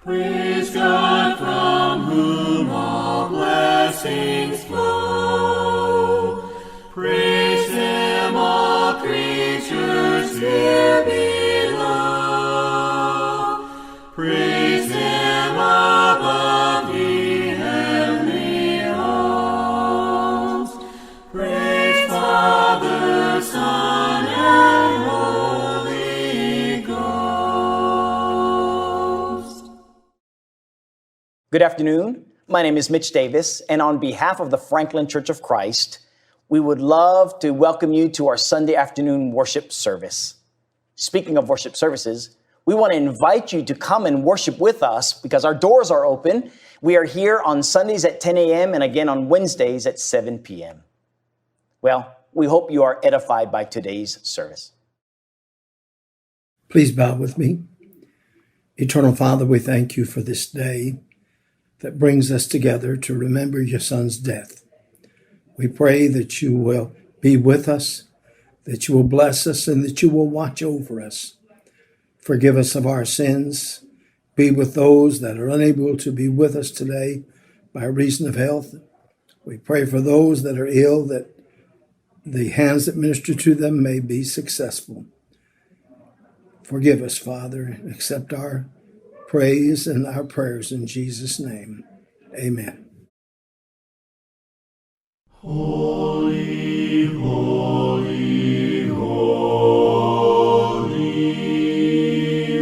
Praise God from whom all blessings flow. Praise Him, all creatures here below. Praise Him above the heavenly host. Praise Father, Son, and Holy Ghost. Good afternoon. My name is Mitch Davis, and on behalf of the Franklin Church of Christ, we would love to welcome you to our Sunday afternoon worship service. Speaking of worship services, we want to invite you to come and worship with us because our doors are open. We are here on Sundays at 10 a.m. and again on Wednesdays at 7 p.m. Well, we hope you are edified by today's service. Please bow with me. Eternal Father, we thank you for this day that brings us together to remember your Son's death. We pray that you will be with us, that you will bless us, and that you will watch over us. Forgive us of our sins. Be with those that are unable to be with us today by reason of health. We pray for those that are ill, that the hands that minister to them may be successful. Forgive us, Father. Accept our praise and our prayers in Jesus' name. Amen. Holy, holy, holy,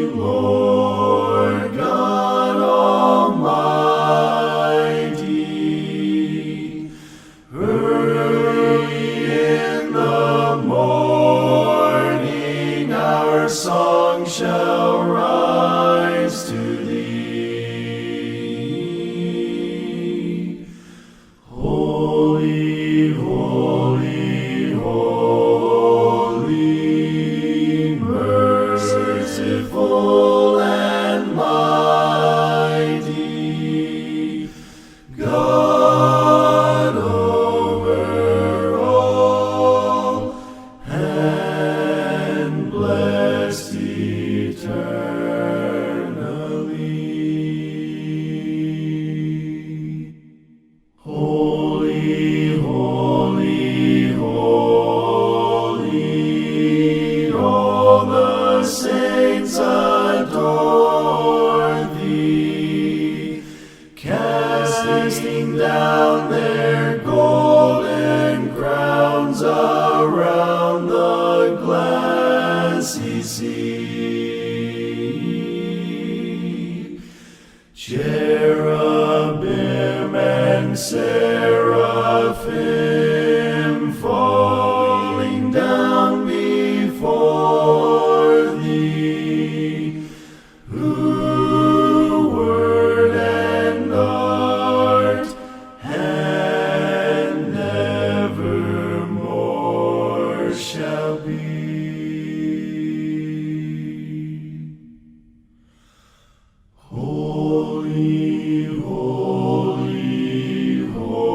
Lord God Almighty. Early in the morning our song shall rise to thee. Holy, holy, holy, merciful and mighty, God over all, and blessed eternally. Holy, holy, holy, all the saints adore thee, casting down their golden crowns around the glassy sea. Cherubim and seraphim falling down before thee, who word and art and evermore shall be. Holy, holy, holy.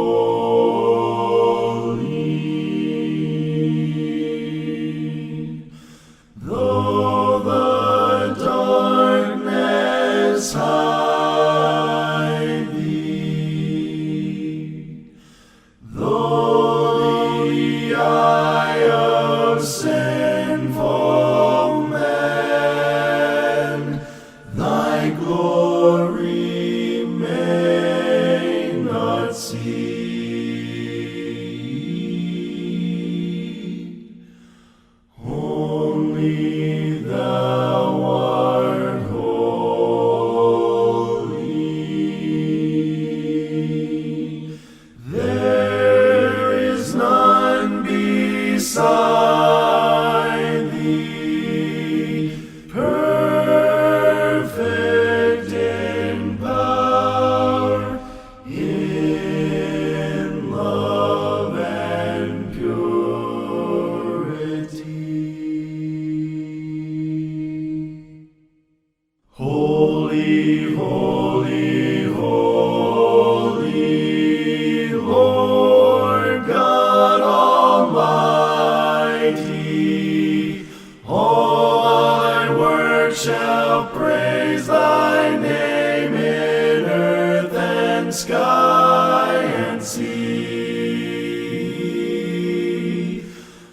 Though the darkness hide thee, though the eye of sinful man thy glory may not see. Only thou art holy. There is none beside thee, perfect in power, in love and purity. Holy, holy, holy, Lord God Almighty. All thy works shall praise thy name. see.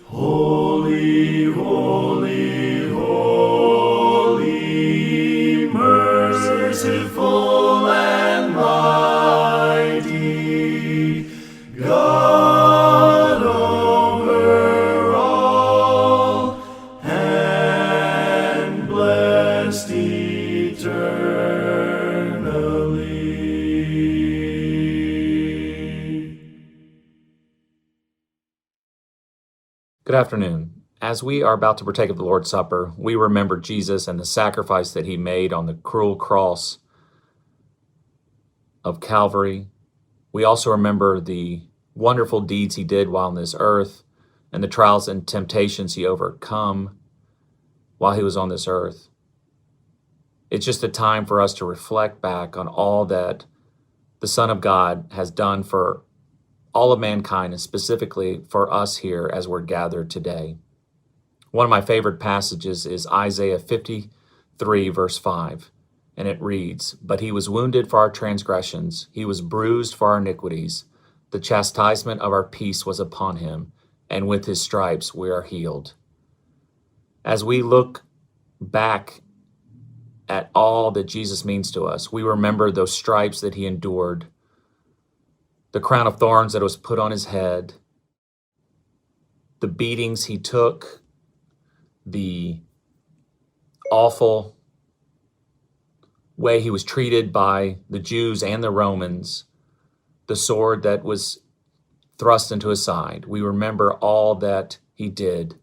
Holy, holy, holy, merciful and mighty, God over all, and blessed eternally. Good afternoon. As we are about to partake of the Lord's Supper, we remember Jesus and the sacrifice that he made on the cruel cross of Calvary. We also remember the wonderful deeds he did while on this earth and the trials and temptations he overcome while he was on this earth. It's just a time for us to reflect back on all that the Son of God has done for all of mankind, and specifically for us here as we're gathered today. One of my favorite passages is Isaiah 53, verse 5, and it reads, "But he was wounded for our transgressions, he was bruised for our iniquities. The chastisement of our peace was upon him, and with his stripes we are healed." As we look back at all that Jesus means to us, we remember those stripes that he endured, the crown of thorns that was put on his head, the beatings he took, the awful way he was treated by the Jews and the Romans, the sword that was thrust into his side. We remember all that he did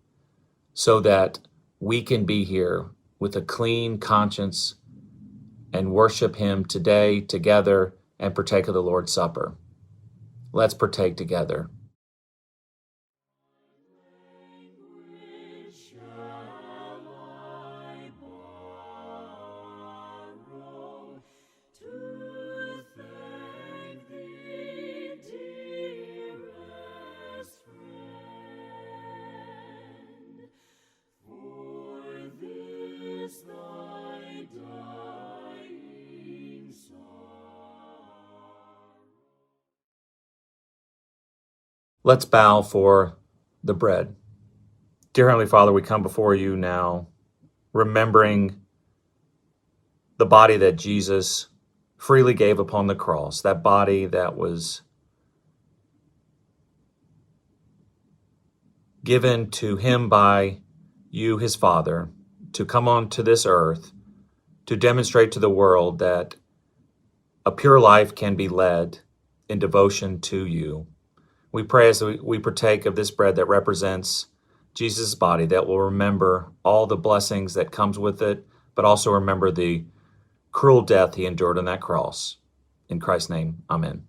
so that we can be here with a clean conscience and worship him today together and partake of the Lord's Supper. Let's partake together. Let's bow for the bread. Dear Heavenly Father, we come before you now, remembering the body that Jesus freely gave upon the cross, that body that was given to him by you, his Father, to come onto this earth, to demonstrate to the world that a pure life can be led in devotion to you. We pray as we partake of this bread that represents Jesus' body, that will remember all the blessings that comes with it, but also remember the cruel death he endured on that cross. In Christ's name, amen.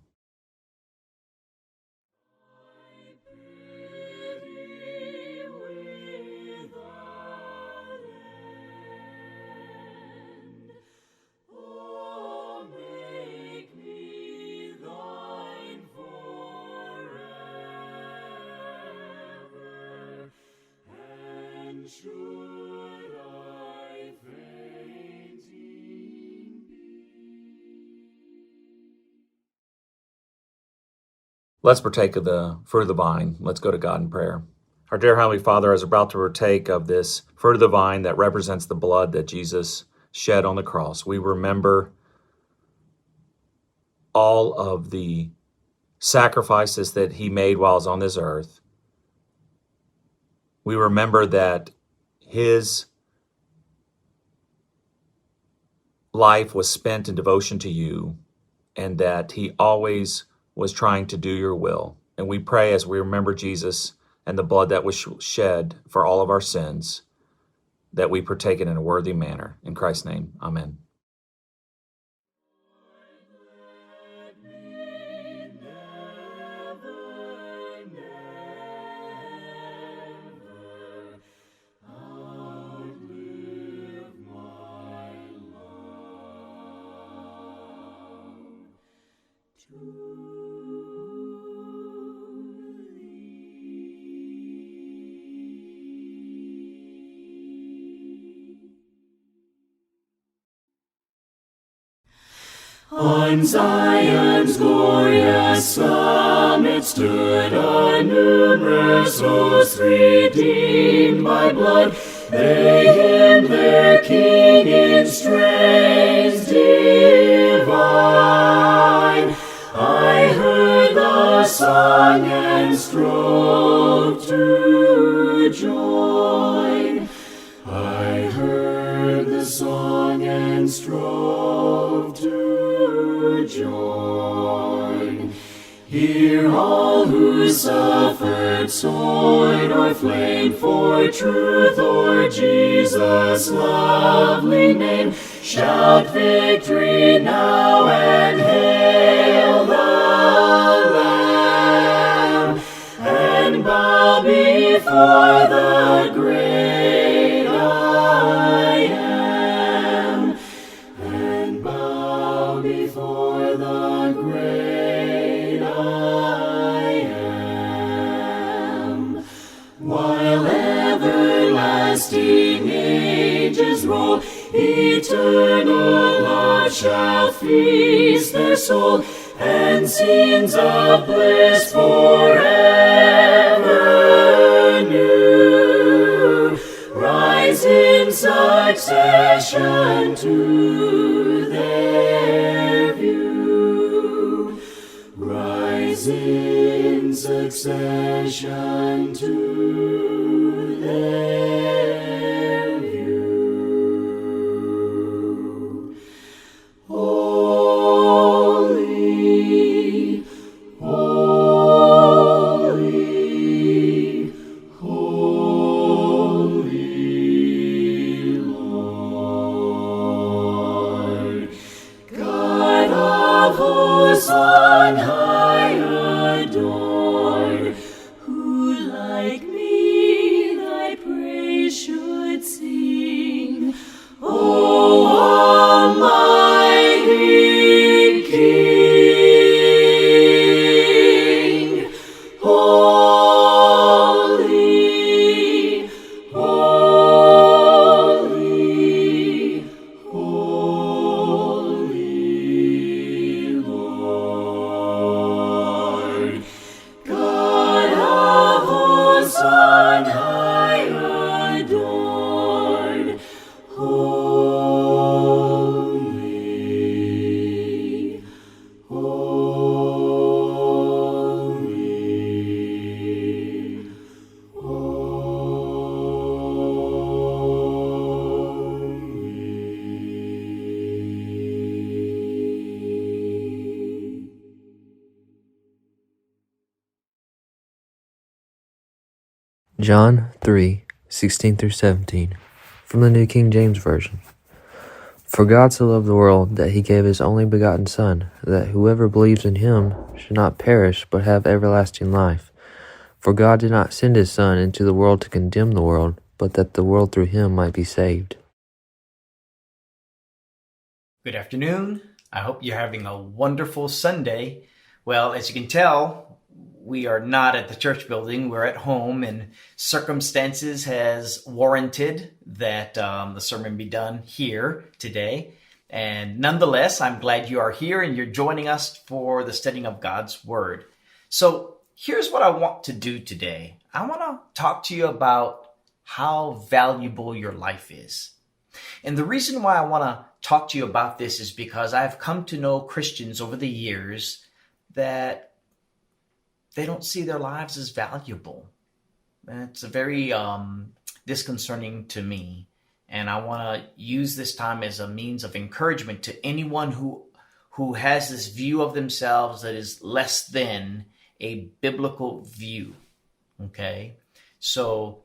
Should I fainting be? Let's partake of the fruit of the vine. Let's go to God in prayer. Our dear Heavenly Father, as we're about to partake of this fruit of the vine that represents the blood that Jesus shed on the cross, we remember all of the sacrifices that he made while he was on this earth. We remember that his life was spent in devotion to you, and that he always was trying to do your will. And we pray as we remember Jesus and the blood that was shed for all of our sins, that we partake it in a worthy manner. In Christ's name, amen. On Zion's glorious side. that stood a numerous host, redeemed by blood. They hymned their King in strains divine. I heard the song and strove to join. I heard the song and strove to join. Hear all who suffered, sword or flame for truth or Jesus' lovely name. Shout victory now and hail the Lamb, and bow before the great I am, and bow before the great I am. While everlasting ages roll, eternal love shall feast their soul, and scenes of bliss forever new rise in succession to their view. Rise in succession to their view. Holy, holy, holy Lord, God of hosts on high adored, who like me thy praise should sing. O Almighty King, holy, holy, holy Lord, God of hosts on high adored, holy, holy, holy. John 3:16 through 17, from the New King James Version. For God so loved the world that he gave his only begotten Son, that whoever believes in him should not perish but have everlasting life. For God did not send his Son into the world to condemn the world, but that the world through him might be saved. Good afternoon. I hope you're having a wonderful Sunday. Well, as you can tell, we are not at the church building. We're at home, and circumstances has warranted that the sermon be done here today. And nonetheless, I'm glad you are here and you're joining us for the studying of God's Word. So here's what I want to do today. I want to talk to you about how valuable your life is. And the reason why I want to talk to you about this is because I've come to know Christians over the years that they don't see their lives as valuable. It's very disconcerting to me. And I want to use this time as a means of encouragement to anyone who has this view of themselves that is less than a biblical view. Okay? So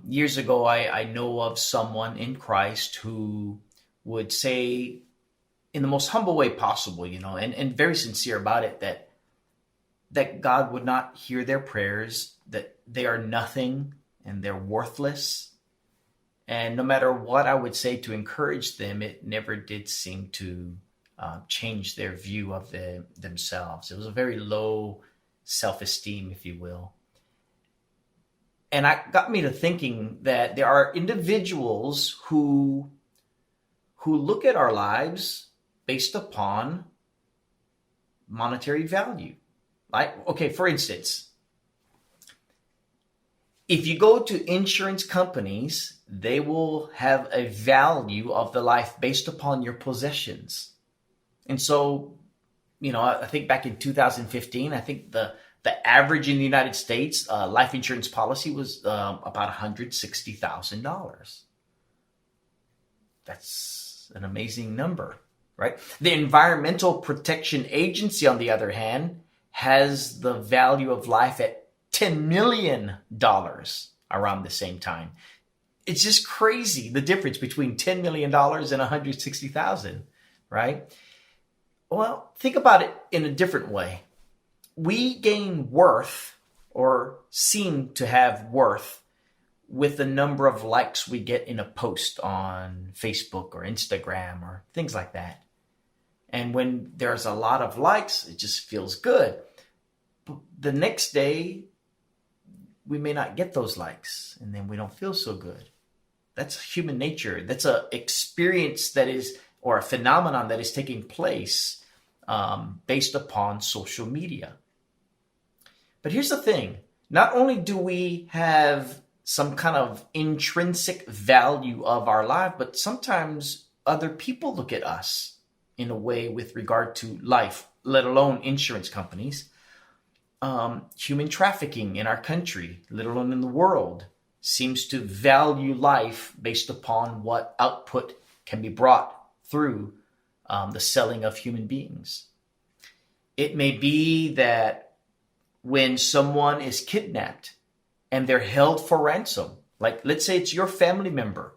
years ago, I know of someone in Christ who would say in the most humble way possible, and very sincere about it, that God would not hear their prayers, that they are nothing and they're worthless. And no matter what I would say to encourage them, it never did seem to change their view of themselves. It was a very low self-esteem, if you will. And it got me to thinking that there are individuals who look at our lives based upon monetary value. Like, okay, for instance, if you go to insurance companies, they will have a value of the life based upon your possessions. And so, I think back in 2015, I think the average in the United States life insurance policy was about $160,000. That's an amazing number, right? The Environmental Protection Agency, on the other hand, has the value of life at $10 million around the same time. It's just crazy, the difference between $10 million and $160,000, right? Well, think about it in a different way. We gain worth, or seem to have worth, with the number of likes we get in a post on Facebook or Instagram or things like that. And when there's a lot of likes, it just feels good. But the next day, we may not get those likes, and then we don't feel so good. That's human nature. That's an experience that is, or a phenomenon that is taking place based upon social media. But here's the thing. Not only do we have some kind of intrinsic value of our life, but sometimes other people look at us in a way with regard to life, let alone insurance companies. Human trafficking in our country, let alone in the world, seems to value life based upon what output can be brought through the selling of human beings. It may be that when someone is kidnapped and they're held for ransom, like let's say it's your family member,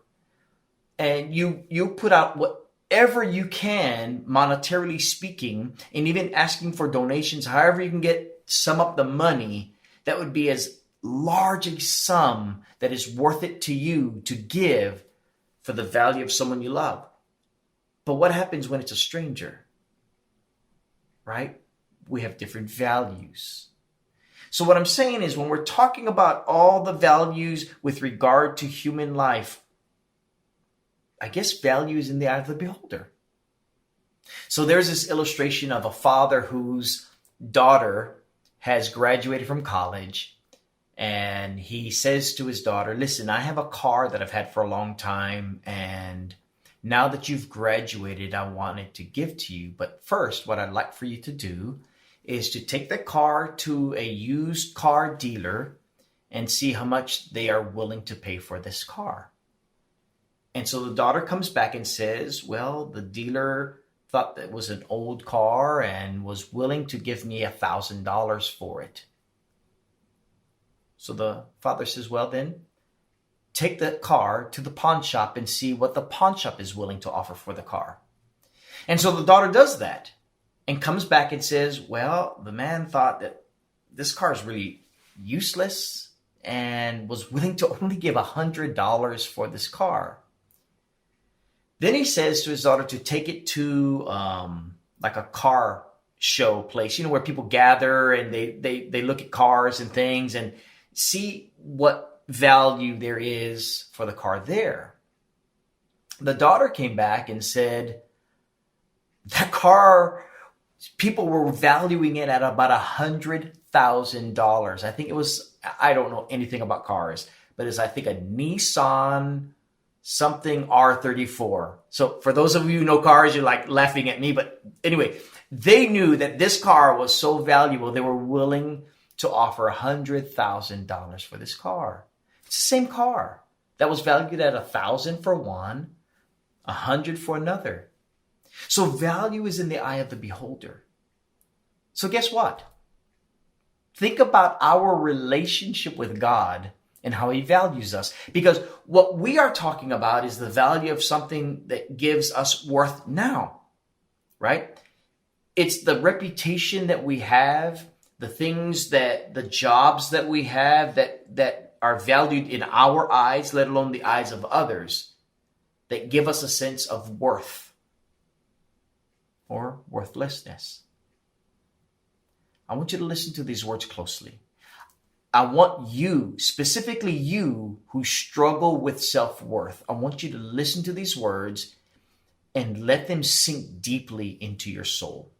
and you put out whatever you can, monetarily speaking, and even asking for donations, however you can sum up the money, that would be as large a sum that is worth it to you to give for the value of someone you love. But what happens when it's a stranger? Right? We have different values. So what I'm saying is, when we're talking about all the values with regard to human life, I guess value is in the eye of the beholder. So there's this illustration of a father whose daughter has graduated from college, and he says to his daughter, listen, I have a car that I've had for a long time, and now that you've graduated, I wanted to give to you. But first, what I'd like for you to do is to take the car to a used car dealer and see how much they are willing to pay for this car. And so the daughter comes back and says, well, the dealer thought that was an old car and was willing to give me $1,000 for it. So the father says, well then, take the car to the pawn shop and see what the pawn shop is willing to offer for the car. And so the daughter does that and comes back and says, well, the man thought that this car is really useless and was willing to only give $100 for this car. Then he says to his daughter to take it to like a car show place, where people gather and they look at cars and things and see what value there is for the car there. The daughter came back and said, that car, people were valuing it at about $100,000. I think it was, I don't know anything about cars, but it's, I think, a Nissan something R34. So for those of you who know cars, you're like laughing at me. But anyway, they knew that this car was so valuable, they were willing to offer $100,000 for this car. It's the same car that was valued at $1,000 for one, $100 for another. So value is in the eye of the beholder. So guess what? Think about our relationship with God and how he values us. Because what we are talking about is the value of something that gives us worth now, right? It's the reputation that we have, the things the jobs that we have that are valued in our eyes, let alone the eyes of others, that give us a sense of worth or worthlessness. I want you to listen to these words closely. I want you, specifically you who struggle with self-worth, I want you to listen to these words and let them sink deeply into your soul.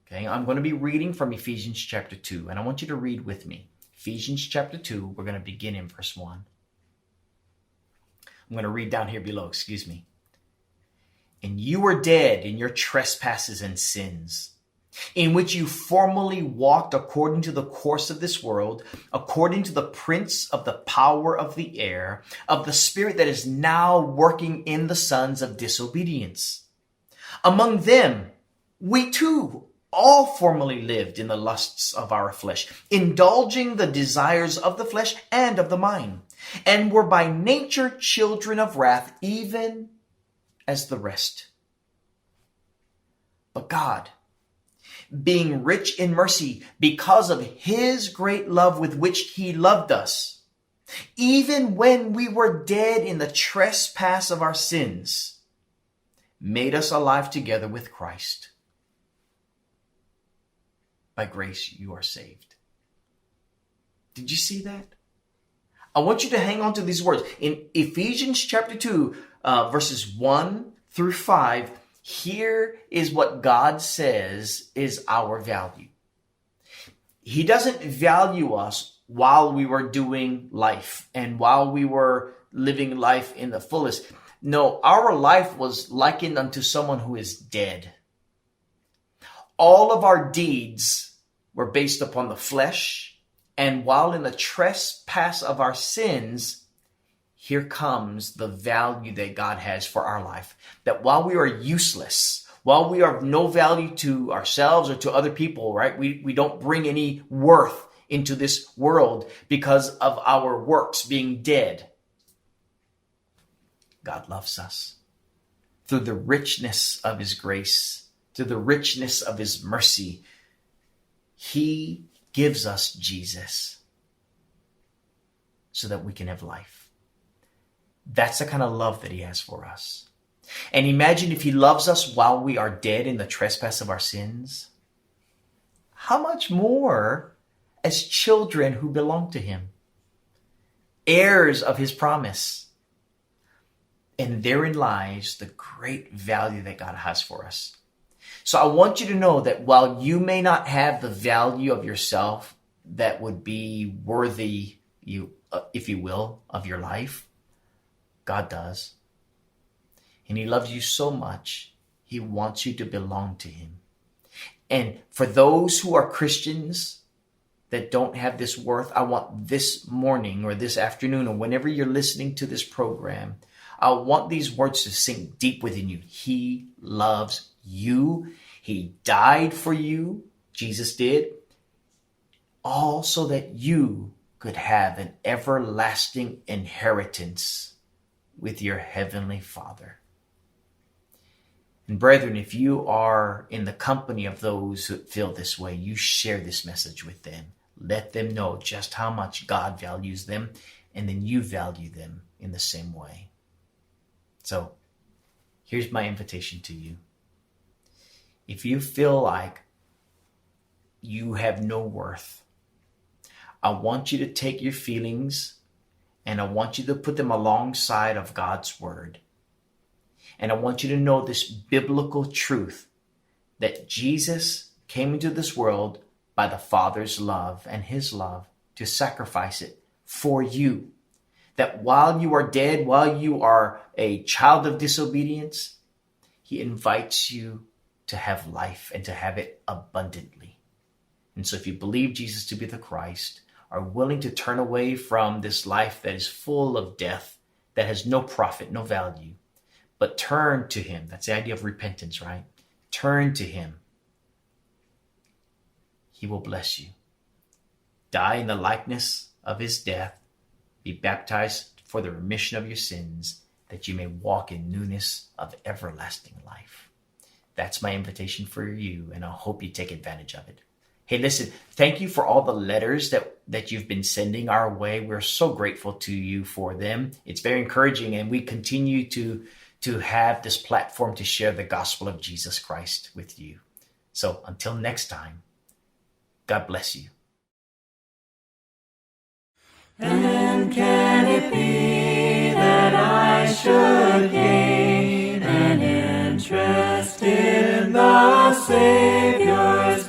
Okay, I'm going to be reading from Ephesians chapter 2, and I want you to read with me. Ephesians chapter 2, we're going to begin in verse 1. I'm going to read down here below, excuse me. And you were dead in your trespasses and sins, in which you formerly walked according to the course of this world, according to the prince of the power of the air, of the spirit that is now working in the sons of disobedience. Among them, we too all formerly lived in the lusts of our flesh, indulging the desires of the flesh and of the mind, and were by nature children of wrath, even as the rest. But God, being rich in mercy, because of his great love with which he loved us, even when we were dead in the trespass of our sins, made us alive together with Christ. By grace you are saved. Did you see that? I want you to hang on to these words. In Ephesians chapter 2, verses 1 through 5, here is what God says is our value. He doesn't value us while we were doing life and while we were living life in the fullest. No, our life was likened unto someone who is dead. All of our deeds were based upon the flesh, and while in the trespass of our sins, here comes the value that God has for our life. That while we are useless, while we are of no value to ourselves or to other people, right? We don't bring any worth into this world because of our works being dead. God loves us through the richness of his grace, through the richness of his mercy. He gives us Jesus so that we can have life. That's the kind of love that he has for us. And imagine if he loves us while we are dead in the trespass of our sins. How much more as children who belong to him, heirs of his promise. And therein lies the great value that God has for us. So I want you to know that while you may not have the value of yourself that would be worthy, if you will, of your life, God does. And he loves you so much, he wants you to belong to him. And for those who are Christians that don't have this worth, I want this morning or this afternoon or whenever you're listening to this program, I want these words to sink deep within you. He loves you. He died for you. Jesus did. All so that you could have an everlasting inheritance with your heavenly Father. And brethren, if you are in the company of those who feel this way, you share this message with them. Let them know just how much God values them, and then you value them in the same way. So, here's my invitation to you. If you feel like you have no worth, I want you to take your feelings and I want you to put them alongside of God's word. And I want you to know this biblical truth that Jesus came into this world by the Father's love and his love to sacrifice it for you. That while you are dead, while you are a child of disobedience, he invites you to have life and to have it abundantly. And so if you believe Jesus to be the Christ, are willing to turn away from this life that is full of death, that has no profit, no value, but turn to him. That's the idea of repentance, right? Turn to him. He will bless you. Die in the likeness of his death. Be baptized for the remission of your sins, that you may walk in newness of everlasting life. That's my invitation for you, and I hope you take advantage of it. Hey, listen, thank you for all the letters that you've been sending our way. We're so grateful to you for them. It's very encouraging, and we continue to have this platform to share the gospel of Jesus Christ with you. So until next time, God bless you. And can it be that I should gain an interest in the Savior's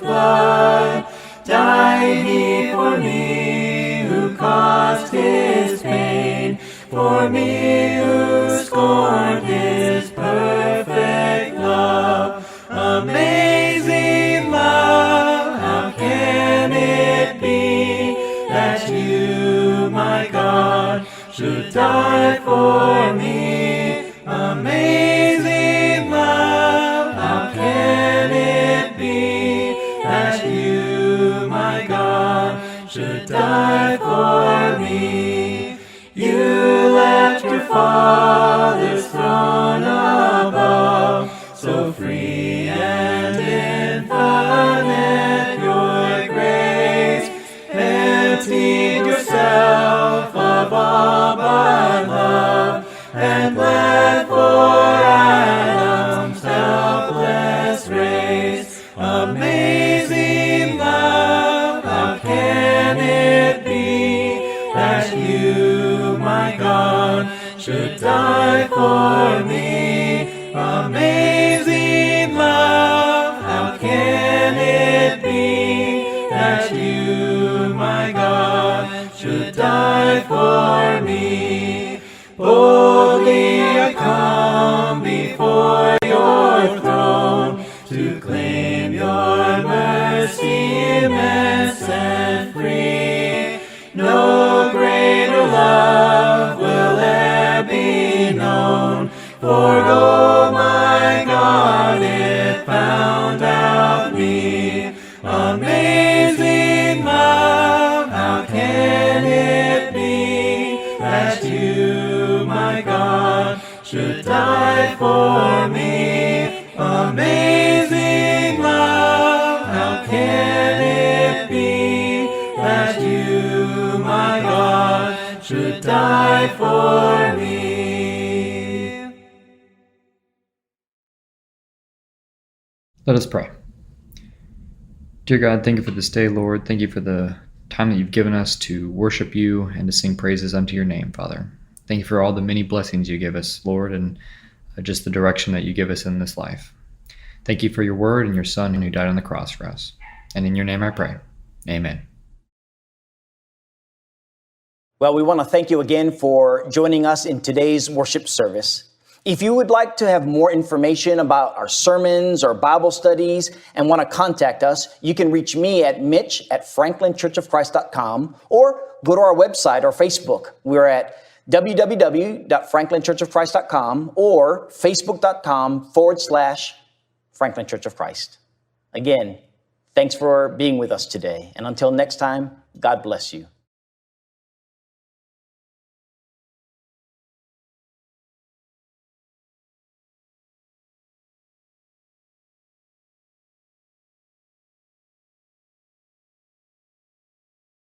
died he for me, who caused his pain, for me who scorned his perfect love. Amazing love, how can it be that you, my God, should die for me? Amazing love, how can it be that you, my God, should die for me? You left your Father's throne above, so free and infinite your grace, emptied yourself of all but love, and bled for Adam's helpless race. Amazing love, how can it be that you, my God, should die for me? Amazing love, how can it be that you, my God, should die for me? Boldly I come before your throne to claim your mercy immense and free. No greater love will e'er be known, for oh my God, it found out me. Amazing love, how can it be that you, my God, should die for me? Amazing love, how can it be that you, my God, should die for me? Let us pray. Dear God, thank you for this day, Lord. Thank you for the time that you've given us to worship you and to sing praises unto your name, Father. Thank you for all the many blessings you give us, Lord, and just the direction that you give us in this life. Thank you for your word and your Son who died on the cross for us. And in your name I pray. Amen. Well, we want to thank you again for joining us in today's worship service. If you would like to have more information about our sermons or Bible studies and want to contact us, you can reach me at mitch@franklinchurchofchrist.com or go to our website or Facebook. We're at www.franklinchurchofchrist.com or facebook.com/Franklin Church of Christ. Again, thanks for being with us today. And until next time, God bless you.